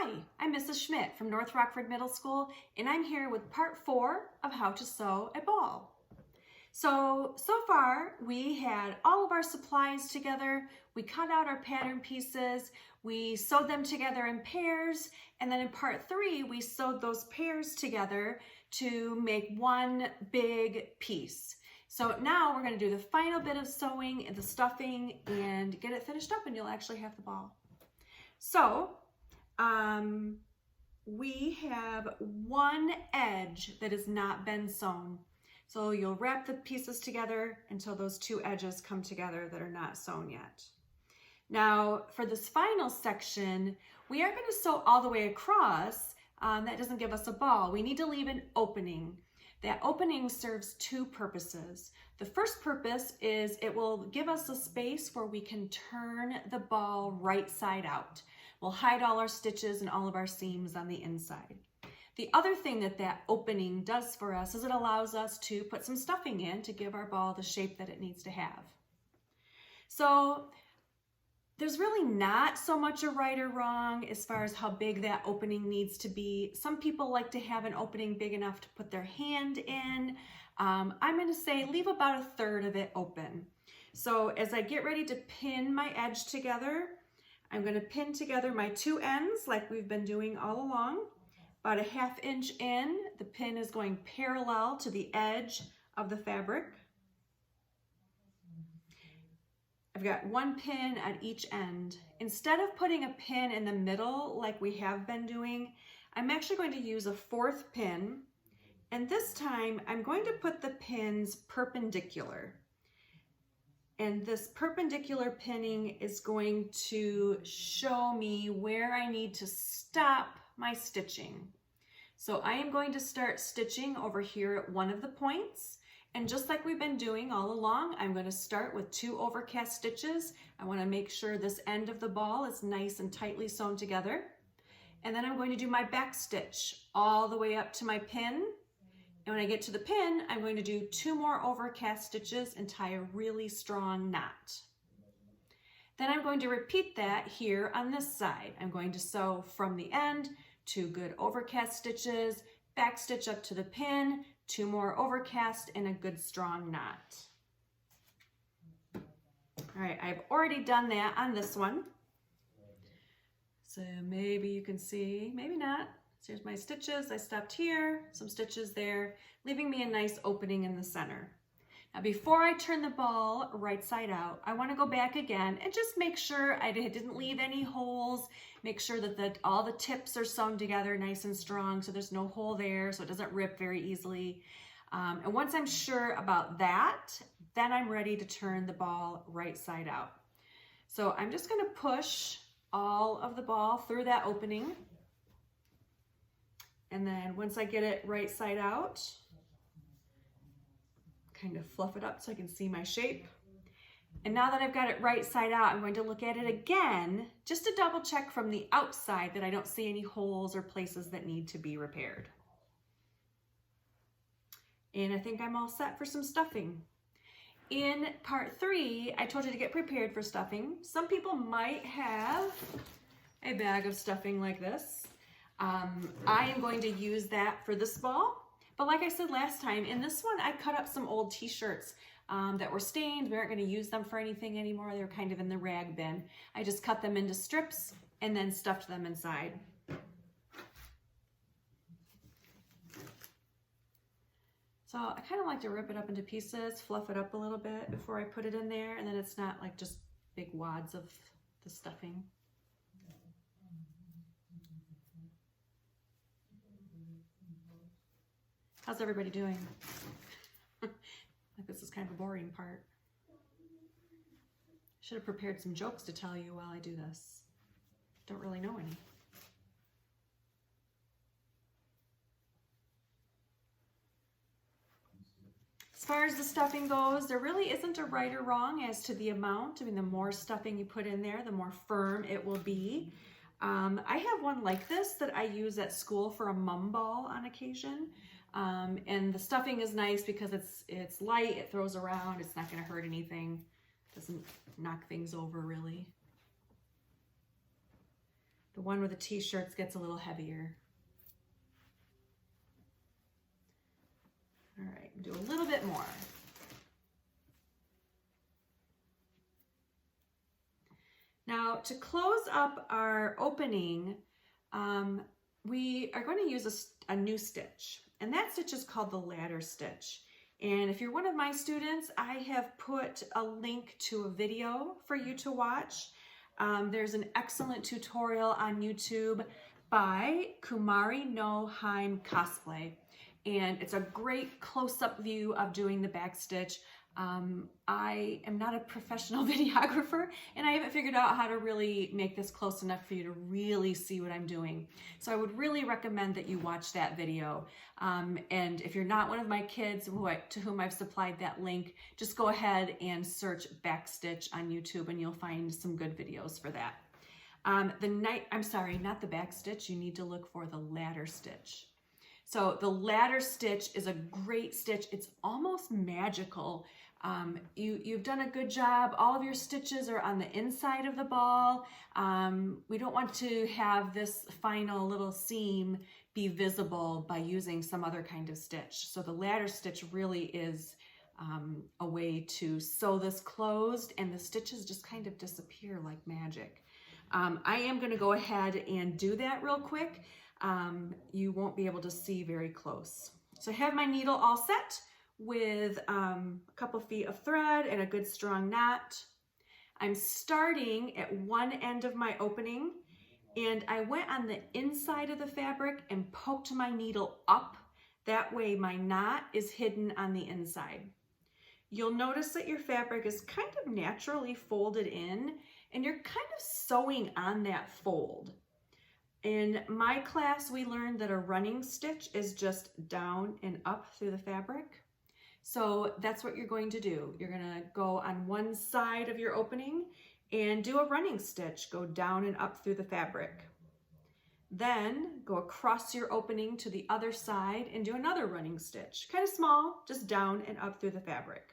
Hi, I'm Mrs. Schmidt from North Rockford Middle School, and I'm here with part 4 of how to sew a ball. So far we had all of our supplies together, we cut out our pattern pieces, we sewed them together in pairs, and then in part 3 we sewed those pairs together to make one big piece. So now we're going to do the final bit of sewing and the stuffing and get it finished up, and you'll actually have the ball. So we have one edge that has not been sewn. So you'll wrap the pieces together until those two edges come together that are not sewn yet. Now for this final section, we are going to sew all the way across. That doesn't give us a ball. We need to leave an opening. That opening serves two purposes. The first purpose is it will give us a space where we can turn the ball right side out. We'll hide all our stitches and all of our seams on the inside. The other thing that opening does for us is it allows us to put some stuffing in to give our ball the shape that it needs to have. So there's really not so much a right or wrong as far as how big that opening needs to be. Some people like to have an opening big enough to put their hand in. I'm going to say leave about 1/3 of it open. So as I get ready to pin my edge together, I'm going to pin together my two ends like we've been doing all along. About 1/2 inch in, the pin is going parallel to the edge of the fabric. I've got one pin at each end. Instead of putting a pin in the middle like we have been doing, I'm actually going to use a 4th pin, and this time I'm going to put the pins perpendicular. And this perpendicular pinning is going to show me where I need to stop my stitching. So I am going to start stitching over here at one of the points. And just like we've been doing all along, I'm going to start with 2 overcast stitches. I want to make sure this end of the ball is nice and tightly sewn together. And then I'm going to do my back stitch all the way up to my pin. And when I get to the pin, I'm going to do 2 more overcast stitches and tie a really strong knot. Then I'm going to repeat that here on this side. I'm going to sew from the end, 2 good overcast stitches, back stitch up to the pin, 2 more overcast, and a good strong knot. All right, I've already done that on this one. So maybe you can see, maybe not. So here's my stitches. I stopped here, some stitches there, leaving me a nice opening in the center. Now before I turn the ball right side out, I want to go back again and just make sure I didn't leave any holes. Make sure that all the tips are sewn together nice and strong so there's no hole there so it doesn't rip very easily. And once I'm sure about that, then I'm ready to turn the ball right side out. So I'm just going to push all of the ball through that opening. And then once I get it right side out, kind of fluff it up so I can see my shape. And now that I've got it right side out, I'm going to look at it again just to double check from the outside that I don't see any holes or places that need to be repaired. And I think I'm all set for some stuffing. In part 3, I told you to get prepared for stuffing. Some people might have a bag of stuffing like this. I am going to use that for this ball. But like I said last time, in this one, I cut up some old t-shirts that were stained. We aren't going to use them for anything anymore. They're kind of in the rag bin. I just cut them into strips and then stuffed them inside. So I kind of like to rip it up into pieces, fluff it up a little bit before I put it in there, and then it's not like just big wads of the stuffing. How's everybody doing? Like this is kind of a boring part. Should have prepared some jokes to tell you while I do this. Don't really know any. As far as the stuffing goes, there really isn't a right or wrong as to the amount. I mean, the more stuffing you put in there, the more firm it will be. I have one like this that I use at school for a mum ball on occasion. And the stuffing is nice because it's light, it throws around, it's not going to hurt anything, doesn't knock things over really. The one with the t-shirts gets a little heavier. All right, do a little bit more. Now, to close up our opening, we are going to use a new stitch, and that stitch is called the ladder stitch. And if you're one of my students, I have put a link to a video for you to watch. There's an excellent tutorial on YouTube by Kumari No Heim Cosplay, and it's a great close-up view of doing the back stitch. I am not a professional videographer, and I haven't figured out how to really make this close enough for you to really see what I'm doing. So I would really recommend that you watch that video. And if you're not one of my kids to whom I've supplied that link, just go ahead and search backstitch on YouTube and you'll find some good videos for that. I'm sorry, not the back stitch. You need to look for the ladder stitch. So the ladder stitch is a great stitch. It's almost magical. You've done a good job. All of your stitches are on the inside of the ball. We don't want to have this final little seam be visible by using some other kind of stitch. So the ladder stitch really is a way to sew this closed, and the stitches just kind of disappear like magic. I am going to go ahead and do that real quick. You won't be able to see very close. So I have my needle all set with a couple feet of thread and a good strong knot. I'm starting at one end of my opening, and I went on the inside of the fabric and poked my needle up. That way my knot is hidden on the inside. You'll notice that your fabric is kind of naturally folded in, and you're kind of sewing on that fold. In my class, we learned that a running stitch is just down and up through the fabric. So that's what you're going to do. You're gonna go on one side of your opening and do a running stitch. Go down and up through the fabric. Then go across your opening to the other side and do another running stitch. Kind of small, just down and up through the fabric.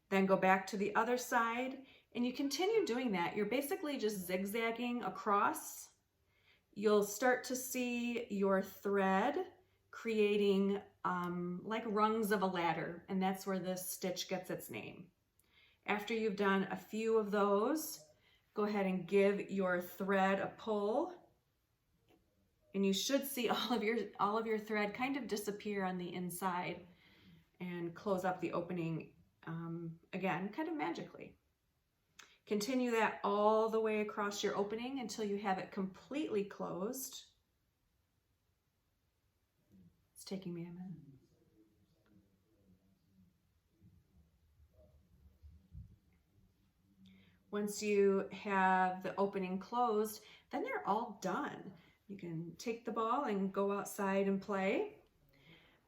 Then go back to the other side and you continue doing that. You're basically just zigzagging across. You'll start to see your thread creating like rungs of a ladder, and that's where this stitch gets its name. After you've done a few of those, go ahead and give your thread a pull, and you should see all of your thread kind of disappear on the inside and close up the opening again, kind of magically. Continue that all the way across your opening until you have it completely closed. It's taking me a minute. Once you have the opening closed, then they're all done. You can take the ball and go outside and play.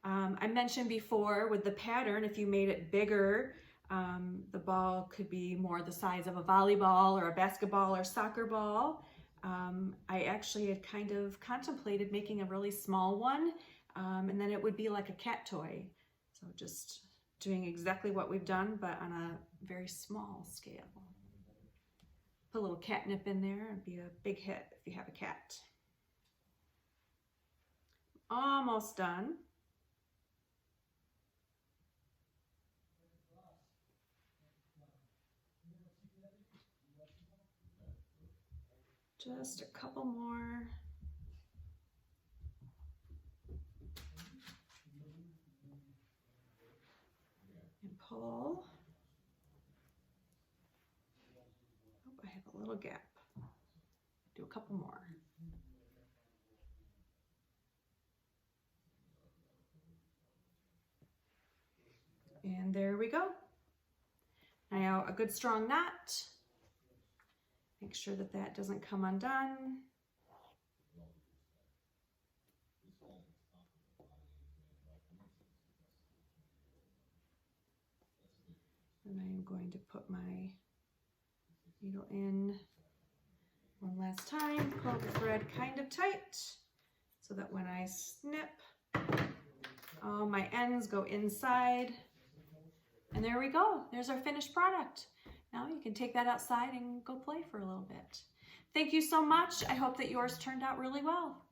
I mentioned before with the pattern, if you made it bigger, the ball could be more the size of a volleyball or a basketball or soccer ball. I actually had kind of contemplated making a really small one, and then it would be like a cat toy. So just doing exactly what we've done, but on a very small scale. Put a little catnip in there and be a big hit if you have a cat. Almost done. Just a couple more. And pull. Oh, I have a little gap. Do a couple more. And there we go. Now a good strong knot. Make sure that that doesn't come undone. And I am going to put my needle in one last time, pull the thread kind of tight so that when I snip, all my ends go inside. And there we go. There's our finished product. Now you can take that outside and go play for a little bit. Thank you so much. I hope that yours turned out really well.